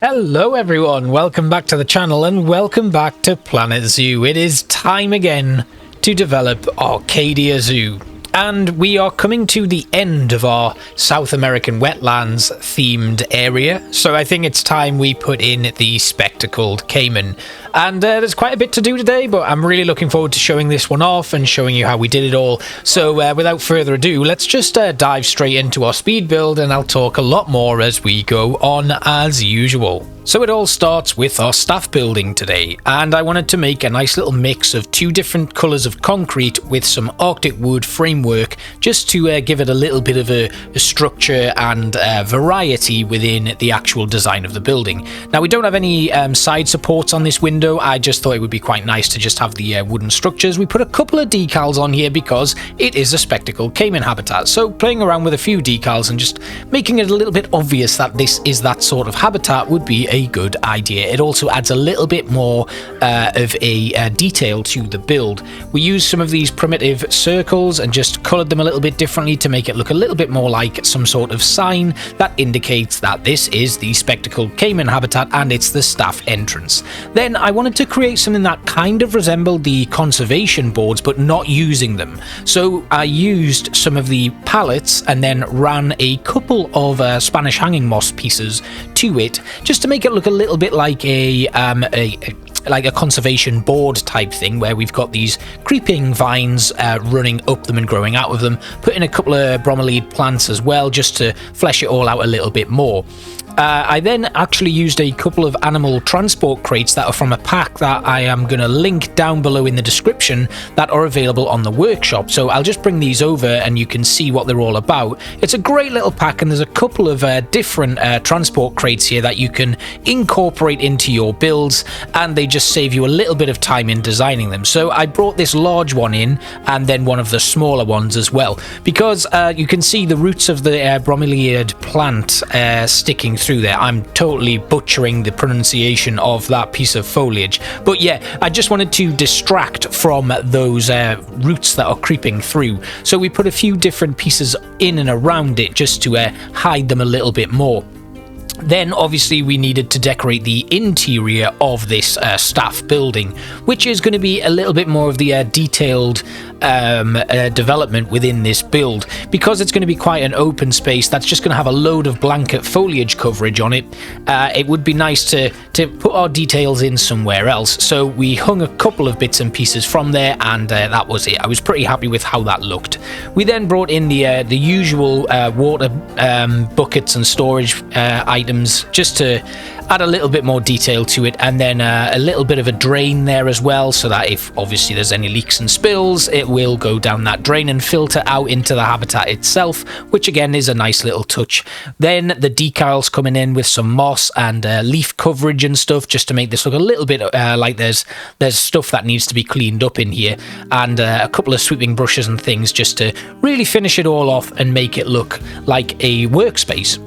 Hello everyone, welcome back to the channel and welcome back to Planet Zoo. It is time again to develop Arcadia Zoo. And we are coming to the end of our South American wetlands themed area, so I think it's time we put in the spectacled caiman. And there's quite a bit to do today, but I'm really looking forward to showing this one off and showing you how we did it all. So without further ado, let's just dive straight into our speed build, and I'll talk a lot more as we go on as usual. So it all starts with our staff building today, and I wanted to make a nice little mix of two different colours of concrete with some Arctic wood framework, just to give it a little bit of a structure and variety within the actual design of the building. Now we don't have any side supports on this window. I just thought it would be quite nice to just have the wooden structures. We put a couple of decals on here because it is a spectacled caiman habitat, so playing around with a few decals and just making it a little bit obvious that this is that sort of habitat would be a good idea. It also adds a little bit more of a detail to the build. We used some of these primitive circles and just coloured them a little bit differently to make it look a little bit more like some sort of sign that indicates that this is the spectacled caiman habitat and it's the staff entrance. Then I wanted to create something that kind of resembled the conservation boards but not using them. So I used some of the pallets and then ran a couple of Spanish hanging moss pieces to it just to make it look a little bit like a conservation board type thing, where we've got these creeping vines running up them and growing out of them. Put in a couple of bromeliad plants as well just to flesh it all out a little bit more. I then actually used a couple of animal transport crates that are from a pack that I am going to link down below in the description that are available on the workshop. So I'll just bring these over and you can see what they're all about. It's a great little pack, and there's a couple of different transport crates here that you can incorporate into your builds, and they just save you a little bit of time in designing them. So I brought this large one in and then one of the smaller ones as well, because you can see the roots of the bromeliad plant sticking through there. I'm totally butchering the pronunciation of that piece of foliage, but yeah, I just wanted to distract from those roots that are creeping through. So we put a few different pieces in and around it just to hide them a little bit more. Then obviously we needed to decorate the interior of this staff building, which is going to be a little bit more of the detailed development within this build, because it's going to be quite an open space that's just going to have a load of blanket foliage coverage on it. It would be nice to put our details in somewhere else, so we hung a couple of bits and pieces from there, and that was it. I was pretty happy with how that looked. We then brought in the usual water buckets and storage items just to add a little bit more detail to it, and then a little bit of a drain there as well, so that if obviously there's any leaks and spills, it will go down that drain and filter out into the habitat itself, which again is a nice little touch. Then the decals coming in with some moss and leaf coverage and stuff, just to make this look a little bit like there's stuff that needs to be cleaned up in here, and a couple of sweeping brushes and things just to really finish it all off and make it look like a workspace.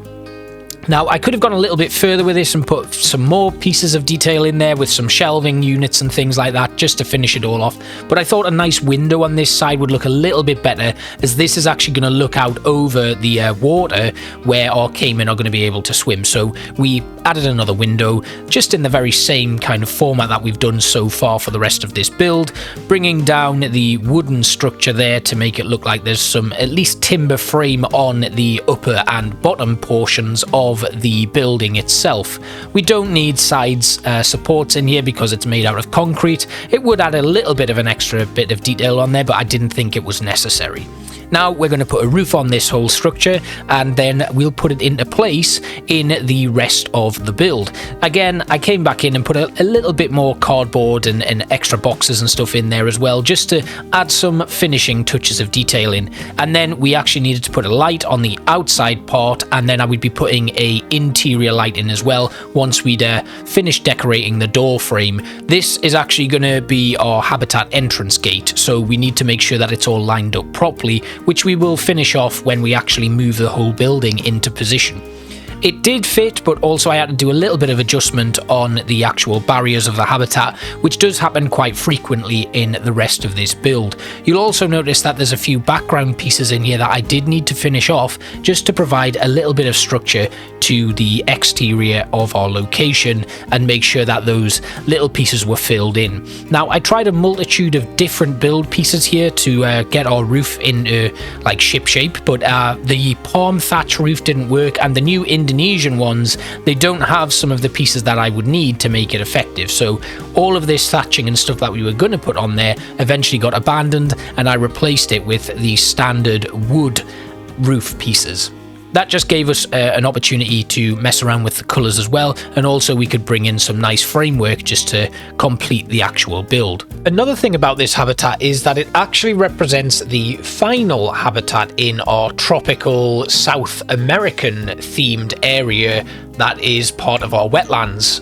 Now, I could have gone a little bit further with this and put some more pieces of detail in there with some shelving units and things like that just to finish it all off, but I thought a nice window on this side would look a little bit better, as this is actually going to look out over the water where our caiman are going to be able to swim. So we added another window just in the very same kind of format that we've done so far for the rest of this build, bringing down the wooden structure there to make it look like there's some at least timber frame on the upper and bottom portions of the building itself. We don't need sides supports in here because it's made out of concrete. It would add a little bit of an extra bit of detail on there, but I didn't think it was necessary. Now we're going to put a roof on this whole structure, and then we'll put it into place in the rest of the build. Again, I came back in and put a little bit more cardboard and extra boxes and stuff in there as well, just to add some finishing touches of detail in. And then we actually needed to put a light on the outside part, and then I would be putting a interior light in as well once we'd finished decorating the door frame. This is actually going to be our habitat entrance gate, so we need to make sure that it's all lined up properly, which we will finish off when we actually move the whole building into position. It did fit, but also I had to do a little bit of adjustment on the actual barriers of the habitat, which does happen quite frequently in the rest of this build. You'll also notice that there's a few background pieces in here that I did need to finish off just to provide a little bit of structure to the exterior of our location and make sure that those little pieces were filled in. Now, I tried a multitude of different build pieces here to get our roof into like ship shape, but the palm thatch roof didn't work, and the new Indonesian ones, they don't have some of the pieces that I would need to make it effective. So all of this thatching and stuff that we were going to put on there eventually got abandoned, and I replaced it with the standard wood roof pieces. That just gave us an opportunity to mess around with the colours as well, and also we could bring in some nice framework just to complete the actual build. Another thing about this habitat is that it actually represents the final habitat in our tropical South American themed area that is part of our wetlands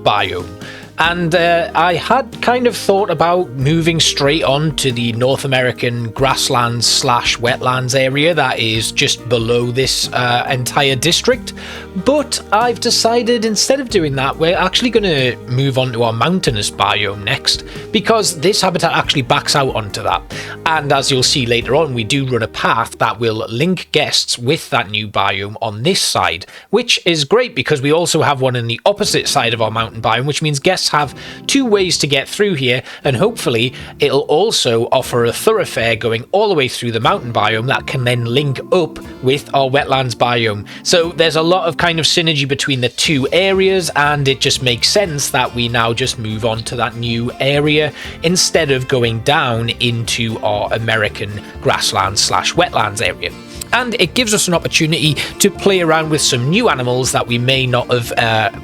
biome. And I had kind of thought about moving straight on to the North American grasslands / wetlands area that is just below this entire district. But I've decided instead of doing that, we're actually going to move on to our mountainous biome next, because this habitat actually backs out onto that. And as you'll see later on, we do run a path that will link guests with that new biome on this side, which is great because we also have one on the opposite side of our mountain biome, which means guests have 2 ways to get through here, and hopefully it'll also offer a thoroughfare going all the way through the mountain biome that can then link up with our wetlands biome. So there's a lot of kind of synergy between the 2 areas, and it just makes sense that we now just move on to that new area instead of going down into our American grasslands / wetlands area. And it gives us an opportunity to play around with some new animals that we may not have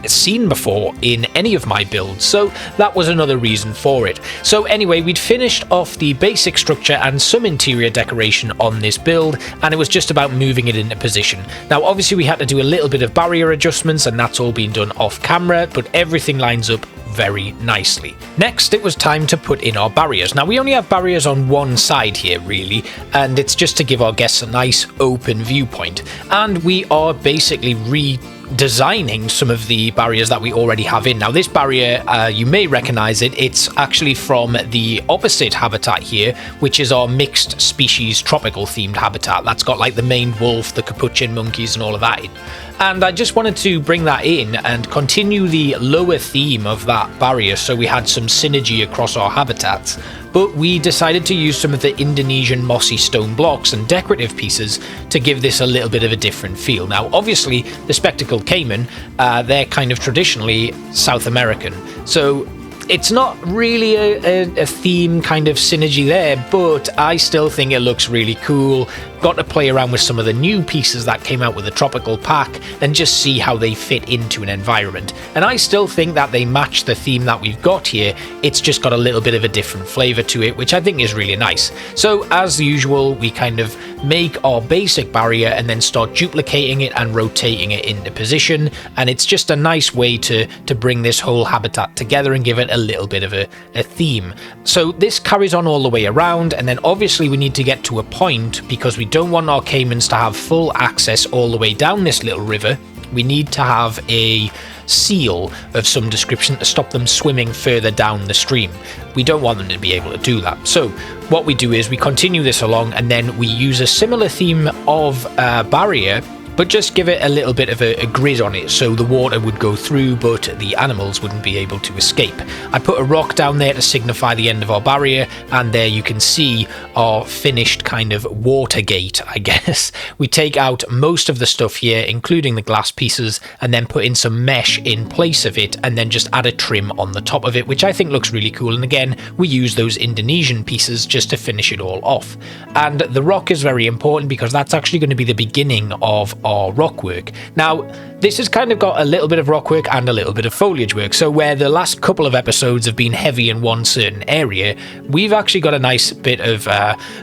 seen before in any of my builds, so that was another reason for it. So anyway, we'd finished off the basic structure and some interior decoration on this build, and it was just about moving it into position. Now obviously we had to do a little bit of barrier adjustments, and that's all been done off camera, but everything lines up very nicely. Next, it was time to put in our barriers. Now we only have barriers on one side here really, and it's just to give our guests a nice open viewpoint, and we are basically redesigning some of the barriers that we already have in. Now this barrier, you may recognize it, it's actually from the opposite habitat here, which is our mixed species tropical themed habitat that's got like the maned wolf, the capuchin monkeys and all of that in. And I just wanted to bring that in and continue the lower theme of that barrier, so we had some synergy across our habitats. But we decided to use some of the Indonesian mossy stone blocks and decorative pieces to give this a little bit of a different feel. Now obviously the spectacled caiman, they're kind of traditionally South American, so it's not really a theme kind of synergy there, but I still think it looks really cool. Got to play around with some of the new pieces that came out with the tropical pack and just see how they fit into an environment. And I still think that they match the theme that we've got here. It's just got a little bit of a different flavor to it, which I think is really nice. So as usual, we kind of make our basic barrier and then start duplicating it and rotating it into position. And it's just a nice way to bring this whole habitat together and give it a little bit of a theme. So this carries on all the way around, and then obviously we need to get to a point, because we don't want our caimans to have full access all the way down this little river. We need to have a seal of some description to stop them swimming further down the stream. We don't want them to be able to do that. So what we do is we continue this along, and then we use a similar theme of barrier, but just give it a little bit of a grid on it, so the water would go through but the animals wouldn't be able to escape. I put a rock down there to signify the end of our barrier, and there you can see our finished kind of water gate, I guess. We take out most of the stuff here, including the glass pieces, and then put in some mesh in place of it, and then just add a trim on the top of it, which I think looks really cool. And again, we use those Indonesian pieces just to finish it all off. And the rock is very important because that's actually going to be the beginning of our rock work. Now, this has kind of got a little bit of rock work and a little bit of foliage work. So where the last couple of episodes have been heavy in one certain area, we've actually got a nice bit of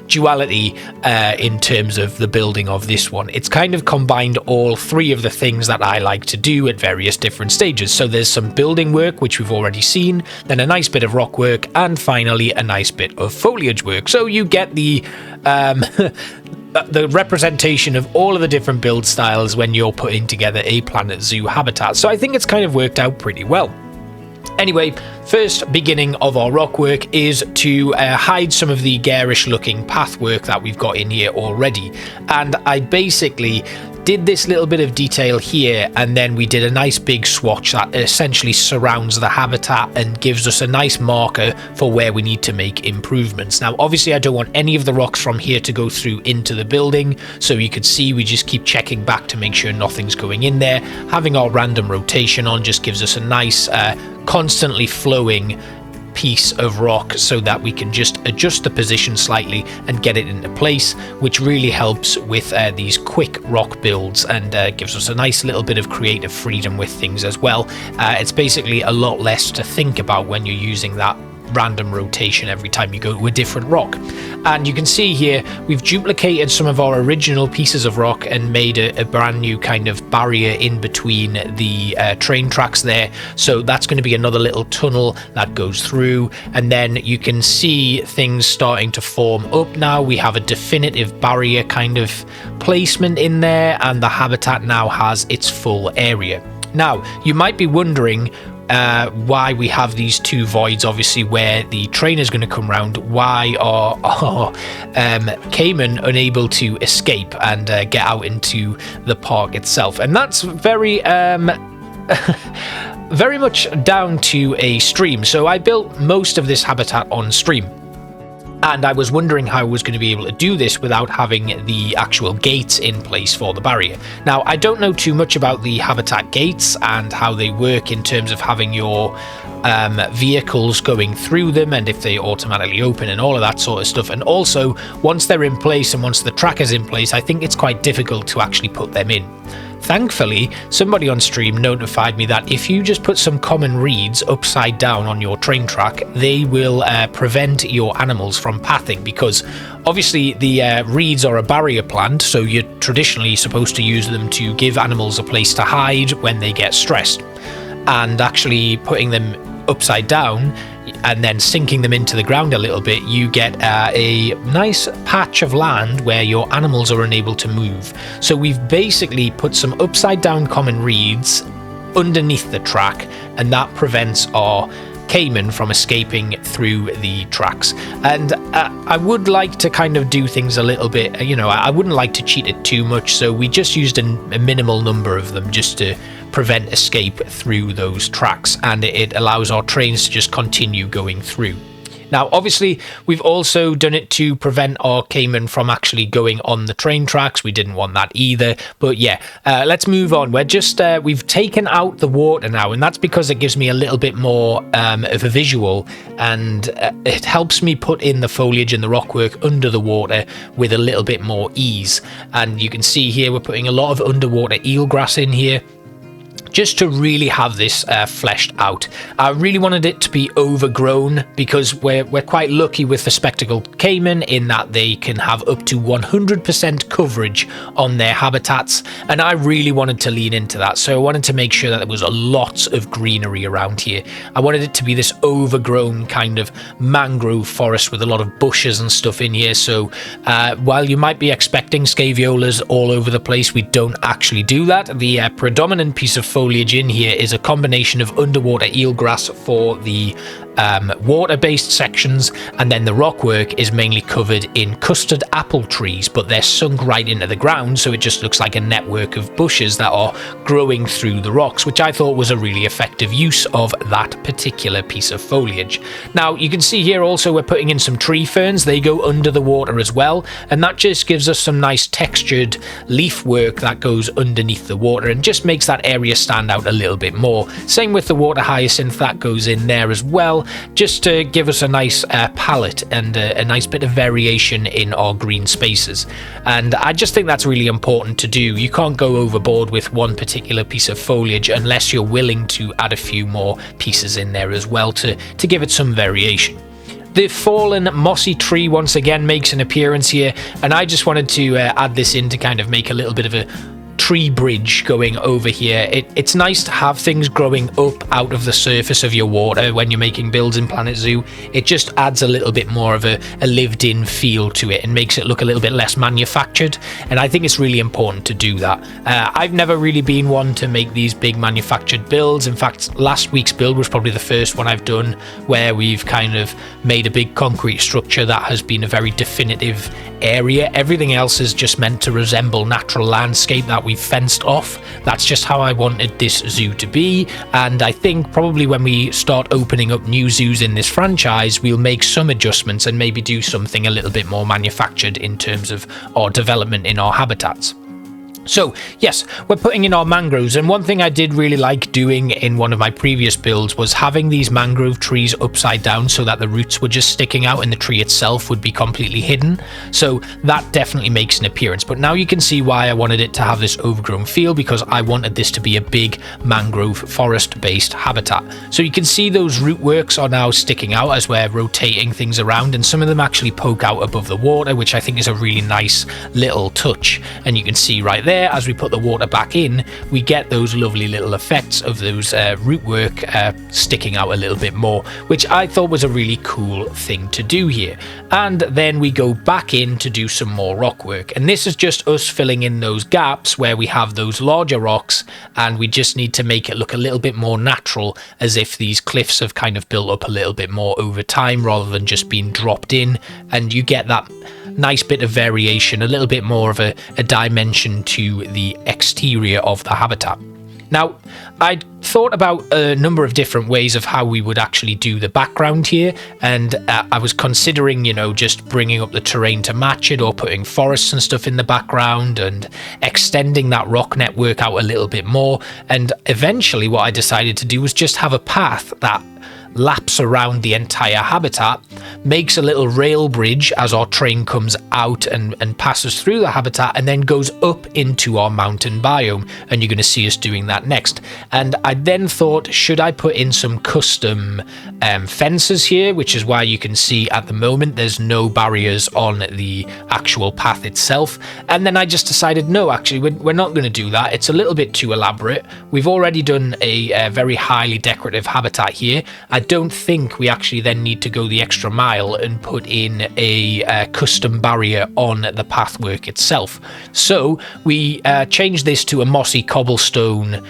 duality in terms of the building of this one. It's kind of combined all three of the things that I like to do at various different stages. So there's some building work, which we've already seen, then a nice bit of rock work, and finally a nice bit of foliage work. So you get the the representation of all of the different build styles when you're putting together a Planet Zoo habitat. So I think it's kind of worked out pretty well. Anyway, first beginning of our rock work is to hide some of the garish looking path work that we've got in here already. And I basically did this little bit of detail here, and then we did a nice big swatch that essentially surrounds the habitat and gives us a nice marker for where we need to make improvements. Now obviously I don't want any of the rocks from here to go through into the building, so you can see we just keep checking back to make sure nothing's going in there. Having our random rotation on just gives us a nice constantly flowing piece of rock so that we can just adjust the position slightly and get it into place, which really helps with these quick rock builds and gives us a nice little bit of creative freedom with things as well. It's basically a lot less to think about when you're using that random rotation every time you go to a different rock. And you can see here we've duplicated some of our original pieces of rock and made a brand new kind of barrier in between the train tracks there. So that's going to be another little tunnel that goes through, and then you can see things starting to form up now. We have a definitive barrier kind of placement in there, and the habitat now has its full area. Now you might be wondering why we have these two voids, obviously where the train is going to come round. Why are Caiman unable to escape and get out into the park itself? And that's very very much down to a stream. So I built most of this habitat on stream, and I was wondering how I was going to be able to do this without having the actual gates in place for the barrier. Now, I don't know too much about the habitat gates and how they work in terms of having your vehicles going through them and if they automatically open and all of that sort of stuff. And also, once they're in place and once the track is in place, I think it's quite difficult to actually put them in. Thankfully, somebody on stream notified me that if you just put some common reeds upside down on your train track, they will prevent your animals from pathing, because obviously the reeds are a barrier plant, so you're traditionally supposed to use them to give animals a place to hide when they get stressed. And actually putting them upside down and then sinking them into the ground a little bit, you get a nice patch of land where your animals are unable to move. So we've basically put some upside down common reeds underneath the track, and that prevents our Caiman from escaping through the tracks. And I would like to kind of do things a little bit, you know, I wouldn't like to cheat it too much, so we just used a minimal number of them just to prevent escape through those tracks, and it allows our trains to just continue going through. Now, obviously, we've also done it to prevent our Caiman from actually going on the train tracks. We didn't want that either. But yeah, let's move on. We're just, we've taken out the water now, and that's because it gives me a little bit more of a visual, and it helps me put in the foliage and the rock work under the water with a little bit more ease. And you can see here, we're putting a lot of underwater eelgrass in here, just to really have this fleshed out. I really wanted it to be overgrown because we're quite lucky with the spectacled caiman in that they can have up to 100% coverage on their habitats, and I really wanted to lean into that. So I wanted to make sure that there was a lot of greenery around here. I wanted it to be this overgrown kind of mangrove forest with a lot of bushes and stuff in here. So while you might be expecting scaviolas all over the place, we don't actually do that. The predominant piece of foliage in here is a combination of underwater eelgrass for the water-based sections, and then the rock work is mainly covered in custard apple trees, but they're sunk right into the ground, so it just looks like a network of bushes that are growing through the rocks, which I thought was a really effective use of that particular piece of foliage. Now you can see here also we're putting in some tree ferns. They go under the water as well, and that just gives us some nice textured leaf work that goes underneath the water and just makes that area stand out a little bit more. Same with the water hyacinth, that goes in there as well. just to give us a nice palette and a nice bit of variation in our green spaces. And I just think that's really important to do. You can't go overboard with one particular piece of foliage unless you're willing to add a few more pieces in there as well to give it some variation. The fallen mossy tree once again makes an appearance here, and I just wanted to add this in to kind of make a little bit of a tree bridge going over here. It's nice to have things growing up out of the surface of your water when you're making builds in Planet Zoo. It just adds a little bit more of a lived-in feel to it and makes it look a little bit less manufactured, and I think it's really important to do that. I've never really been one to make these big manufactured builds. In fact, last week's build was probably the first one I've done where we've kind of made a big concrete structure that has been a very definitive area. Everything else is just meant to resemble natural landscape that we've fenced off. That's just how I wanted this zoo to be, and I think probably when we start opening up new zoos in this franchise, we'll make some adjustments and maybe do something a little bit more manufactured in terms of our development in our habitats. So yes, we're putting in our mangroves, and one thing I did really like doing in one of my previous builds was having these mangrove trees upside down so that the roots were just sticking out and the tree itself would be completely hidden. So that definitely makes an appearance, but now you can see why I wanted it to have this overgrown feel, because I wanted this to be a big mangrove forest based habitat. So you can see those root works are now sticking out as we're rotating things around, and some of them actually poke out above the water, which I think is a really nice little touch. And you can see right there, as we put the water back in, we get those lovely little effects of those root work sticking out a little bit more, which I thought was a really cool thing to do here. And then we go back in to do some more rock work, and this is just us filling in those gaps where we have those larger rocks, and we just need to make it look a little bit more natural, as if these cliffs have kind of built up a little bit more over time rather than just being dropped in, and you get that nice bit of variation, a little bit more of a dimension to the exterior of the habitat. Now, I thought about a number of different ways of how we would actually do the background here, and I was considering, you know, just bringing up the terrain to match it, or putting forests and stuff in the background and extending that rock network out a little bit more. And eventually what I decided to do was just have a path that laps around the entire habitat, makes a little rail bridge as our train comes out and passes through the habitat, and then goes up into our mountain biome, and you're going to see us doing that next. And I then thought, should I put in some custom fences here, which is why you can see at the moment there's no barriers on the actual path itself. And then I just decided, no, actually we're not going to do that. It's a little bit too elaborate. We've already done a very highly decorative habitat here. I don't think we actually then need to go the extra mile and put in a custom barrier on the pathwork itself. So we changed this to a mossy cobblestone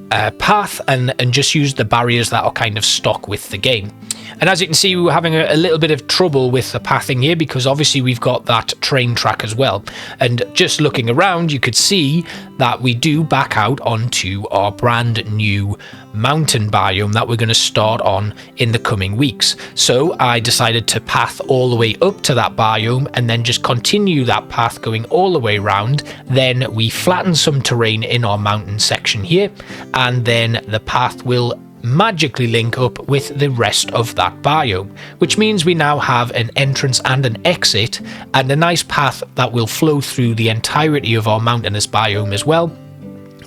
path and just used the barriers that are kind of stock with the game. And as you can see, we were having a little bit of trouble with the pathing here, because obviously we've got that train track as well. And just looking around, you could see that we do back out onto our brand new mountain biome that we're going to start on in the coming weeks. So I decided to path all the way up to that biome and then just continue that path going all the way around. Then we flatten some terrain in our mountain section here, and then the path will magically link up with the rest of that biome, which means we now have an entrance and an exit, and a nice path that will flow through the entirety of our mountainous biome as well,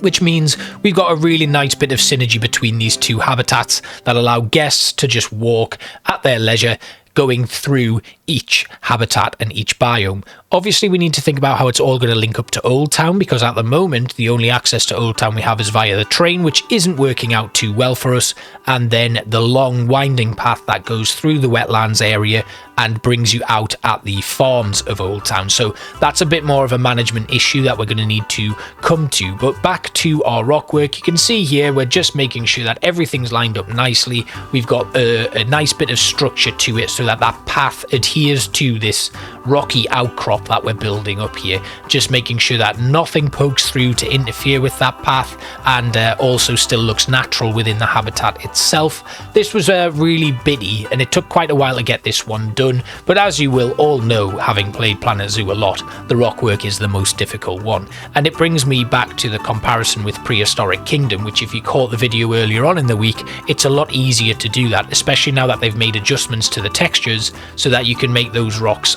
which means we've got a really nice bit of synergy between these two habitats that allow guests to just walk at their leisure, going through each habitat and each biome. Obviously, we need to think about how it's all going to link up to Old Town, because at the moment, the only access to Old Town we have is via the train, which isn't working out too well for us, and then the long winding path that goes through the wetlands area and brings you out at the farms of Old Town. So that's a bit more of a management issue that we're going to need to come to. But back to our rock work, you can see here we're just making sure that everything's lined up nicely. We've got a nice bit of structure to it so that that path adheres adheres to this rocky outcrop that we're building up here, just making sure that nothing pokes through to interfere with that path, and also still looks natural within the habitat itself. This was really bitty, and it took quite a while to get this one done, but as you will all know, having played Planet Zoo a lot, the rock work is the most difficult one. And it brings me back to the comparison with Prehistoric Kingdom, which, if you caught the video earlier on in the week, it's a lot easier to do that, especially now that they've made adjustments to the textures so that you can make those rocks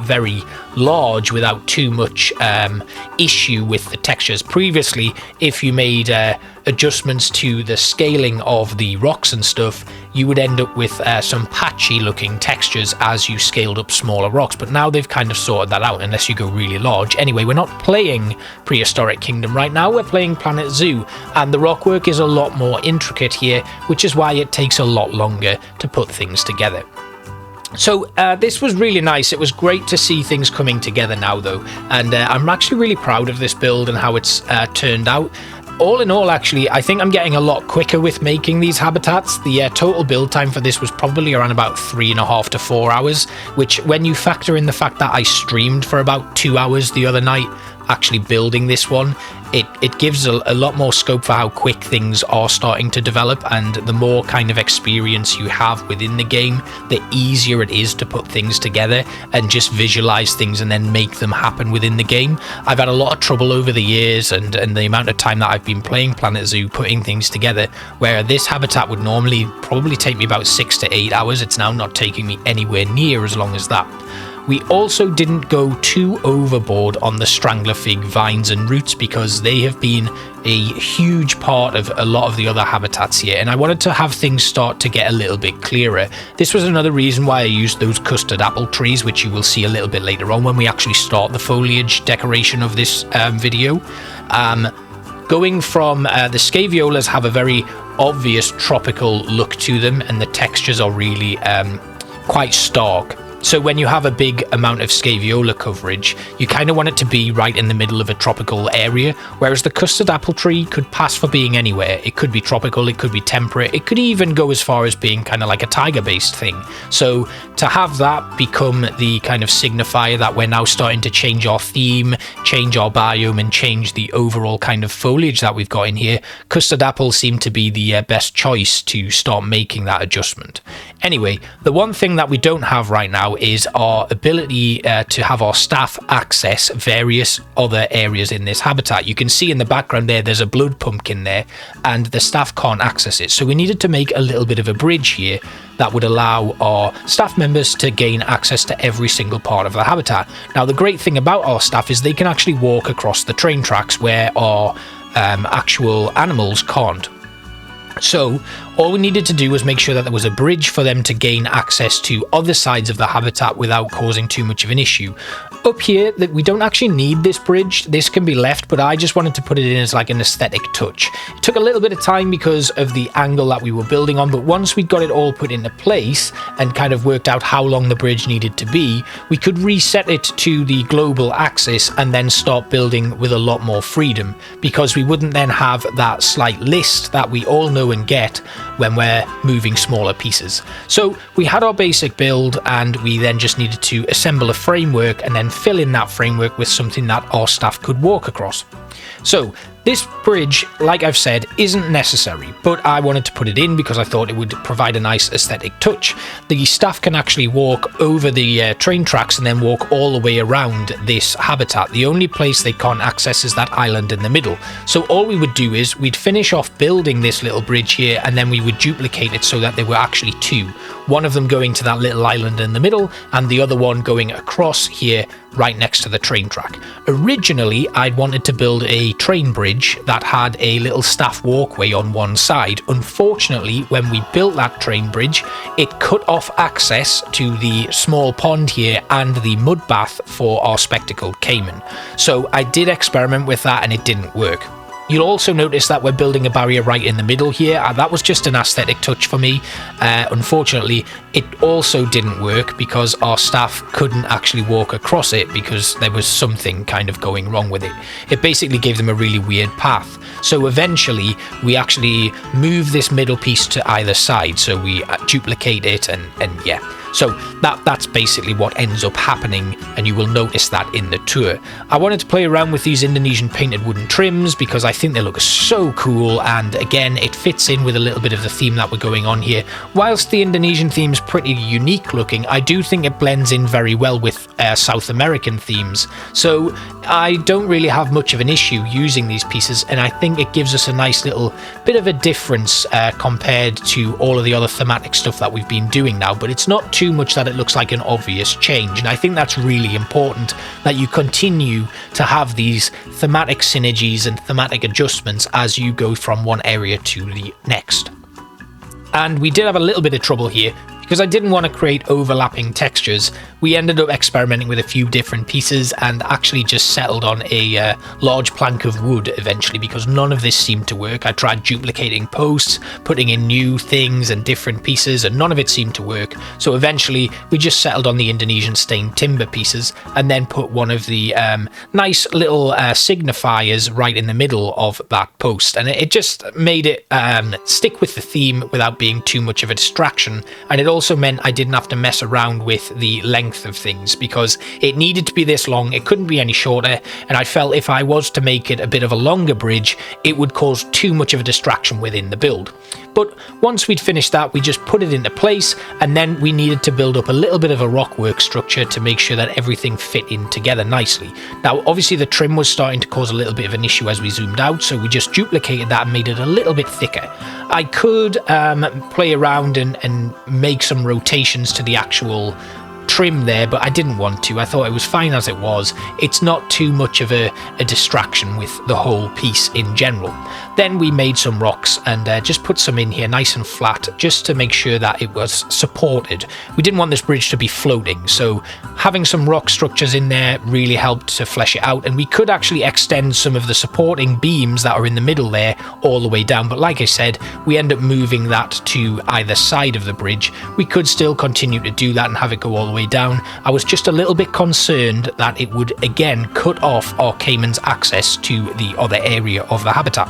very large without too much issue with the textures. Previously, if you made adjustments to the scaling of the rocks and stuff, you would end up with some patchy looking textures as you scaled up smaller rocks, but now they've kind of sorted that out unless you go really large. Anyway, we're not playing Prehistoric Kingdom right now, we're playing Planet Zoo, and the rock work is a lot more intricate here, which is why it takes a lot longer to put things together. So this was really nice. It was great to see things coming together now though, and I'm actually really proud of this build and how it's turned out. All in all, actually, I think I'm getting a lot quicker with making these habitats. The total build time for this was probably around about 3.5 to 4 hours, which, when you factor in the fact that I streamed for about 2 hours the other night actually building this one, it gives a lot more scope for how quick things are starting to develop, and the more kind of experience you have within the game, the easier it is to put things together and just visualize things and then make them happen within the game. I've had a lot of trouble over the years and the amount of time that I've been playing Planet Zoo putting things together, where this habitat would normally probably take me about 6 to 8 hours. It's now not taking me anywhere near as long as that. We also didn't go too overboard on the strangler fig vines and roots, because they have been a huge part of a lot of the other habitats here, and I wanted to have things start to get a little bit clearer. This was another reason why I used those custard apple trees, which you will see a little bit later on when we actually start the foliage decoration of this video. Going from the scaviolas have a very obvious tropical look to them, and the textures are really quite stark. So when you have a big amount of scaviola coverage, you kind of want it to be right in the middle of a tropical area, whereas the custard apple tree could pass for being anywhere. It could be tropical, it could be temperate, it could even go as far as being kind of like a tiger-based thing. So to have that become the kind of signifier that we're now starting to change our theme, change our biome, and change the overall kind of foliage that we've got in here, custard apple seemed to be the best choice to start making that adjustment. Anyway, the one thing that we don't have right now is our ability to have our staff access various other areas in this habitat. You can see in the background there's a blood pumpkin there, and the staff can't access it. So we needed to make a little bit of a bridge here that would allow our staff members to gain access to every single part of the habitat. Now, the great thing about our staff is they can actually walk across the train tracks where our actual animals can't. So all we needed to do was make sure that there was a bridge for them to gain access to other sides of the habitat without causing too much of an issue. Up here, that we don't actually need this bridge. This can be left, but I just wanted to put it in as like an aesthetic touch. It took a little bit of time because of the angle that we were building on, but once we got it all put into place and kind of worked out how long the bridge needed to be, we could reset it to the global axis and then start building with a lot more freedom, because we wouldn't then have that slight list that we all know and get when we're moving smaller pieces. So we had our basic build, and we then just needed to assemble a framework and then fill in that framework with something that our staff could walk across. So this bridge, like I've said, isn't necessary, but I wanted to put it in because I thought it would provide a nice aesthetic touch. The staff can actually walk over the train tracks and then walk all the way around this habitat. The only place they can't access is that island in the middle. So all we would do is we'd finish off building this little bridge here, and then we would duplicate it so that there were actually two. One of them going to that little island in the middle, and the other one going across here right next to the train track. Originally, I'd wanted to build a train bridge that had a little staff walkway on one side. Unfortunately, when we built that train bridge, it cut off access to the small pond here and the mud bath for our spectacled caiman. So I did experiment with that and it didn't work. You'll also notice that we're building a barrier right in the middle here. That was just an aesthetic touch for me. Unfortunately, it also didn't work because our staff couldn't actually walk across it because there was something kind of going wrong with it. It basically gave them a really weird path. So eventually, we actually move this middle piece to either side. So we duplicate it and yeah. So that's basically what ends up happening, and you will notice that in the tour. I wanted to play around with these Indonesian painted wooden trims because I think they look so cool, and again it fits in with a little bit of the theme that we're going on here. Whilst the Indonesian theme is pretty unique looking, I do think it blends in very well with South American themes, so I don't really have much of an issue using these pieces, and I think it gives us a nice little bit of a difference compared to all of the other thematic stuff that we've been doing now, but it's not too much that it looks like an obvious change, and I think that's really important, that you continue to have these thematic synergies and thematic adjustments as you go from one area to the next. And we did have a little bit of trouble here because I didn't want to create overlapping textures. We ended up experimenting with a few different pieces and actually just settled on a large plank of wood eventually, because none of this seemed to work. I tried duplicating posts, putting in new things and different pieces, and none of it seemed to work. So eventually we just settled on the Indonesian stained timber pieces and then put one of the nice little signifiers right in the middle of that post, and it just made it stick with the theme without being too much of a distraction. And it also meant I didn't have to mess around with the length of things, because it needed to be this long, it couldn't be any shorter, and I felt if I was to make it a bit of a longer bridge, it would cause too much of a distraction within the build. But once we'd finished that, we just put it into place, and then we needed to build up a little bit of a rockwork structure to make sure that everything fit in together nicely. Now obviously the trim was starting to cause a little bit of an issue as we zoomed out, so we just duplicated that and made it a little bit thicker. I could play around and make some rotations to the actual trim there, but I didn't want to. I thought it was fine as it was. It's not too much of a distraction with the whole piece in general. Then we made some rocks and just put some in here nice and flat, just to make sure that it was supported. We didn't want this bridge to be floating, so having some rock structures in there really helped to flesh it out, and we could actually extend some of the supporting beams that are in the middle there all the way down, but like I said, we end up moving that to either side of the bridge. We could still continue to do that and have it go all the way down. I was just a little bit concerned that it would again cut off our caimans' access to the other area of the habitat.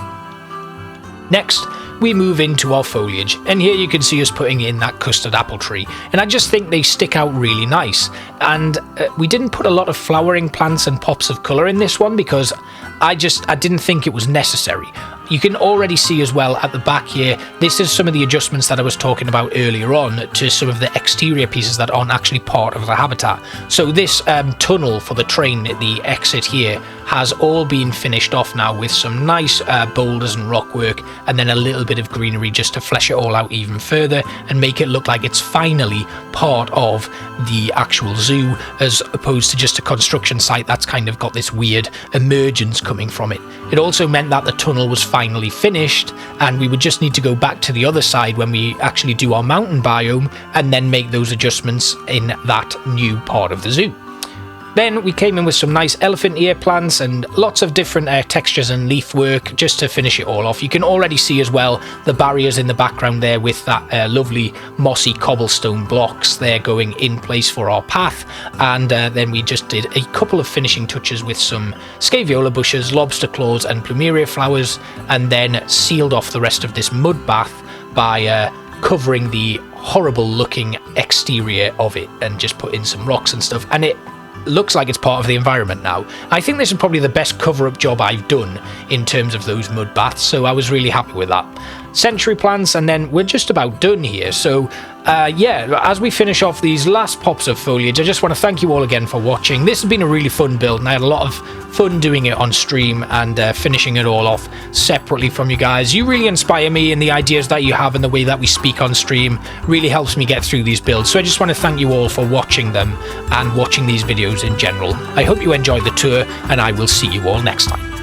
Next, we move into our foliage, and here you can see us putting in that custard apple tree, and I just think they stick out really nice. And we didn't put a lot of flowering plants and pops of colour in this one because I didn't think it was necessary. You can already see as well at the back here, this is some of the adjustments that I was talking about earlier on to some of the exterior pieces that aren't actually part of the habitat. So this tunnel for the train, the exit here, has all been finished off now with some nice boulders and rock work, and then a little bit of greenery just to flesh it all out even further and make it look like it's finally part of the actual zoo, as opposed to just a construction site that's kind of got this weird emergence coming from it. It also meant that the tunnel was finally finished, and we would just need to go back to the other side when we actually do our mountain biome and then make those adjustments in that new part of the zoo. Then we came in with some nice elephant ear plants and lots of different textures and leaf work just to finish it all off. You can already see as well the barriers in the background there with that lovely mossy cobblestone blocks there going in place for our path. And then we just did a couple of finishing touches with some scaevola bushes, lobster claws and plumeria flowers, and then sealed off the rest of this mud bath by covering the horrible looking exterior of it and just put in some rocks and stuff, and it looks like it's part of the environment now. I think this is probably the best cover-up job I've done in terms of those mud baths, so I was really happy with that. Century plants, and then we're just about done here. So yeah, as we finish off these last pops of foliage, I just want to thank you all again for watching. This has been a really fun build, and I had a lot of fun doing it on stream and finishing it all off separately from you guys. You really inspire me, and the ideas that you have and the way that we speak on stream really helps me get through these builds. So I just want to thank you all for watching them and watching these videos in general. I hope you enjoyed the tour, and I will see you all next time.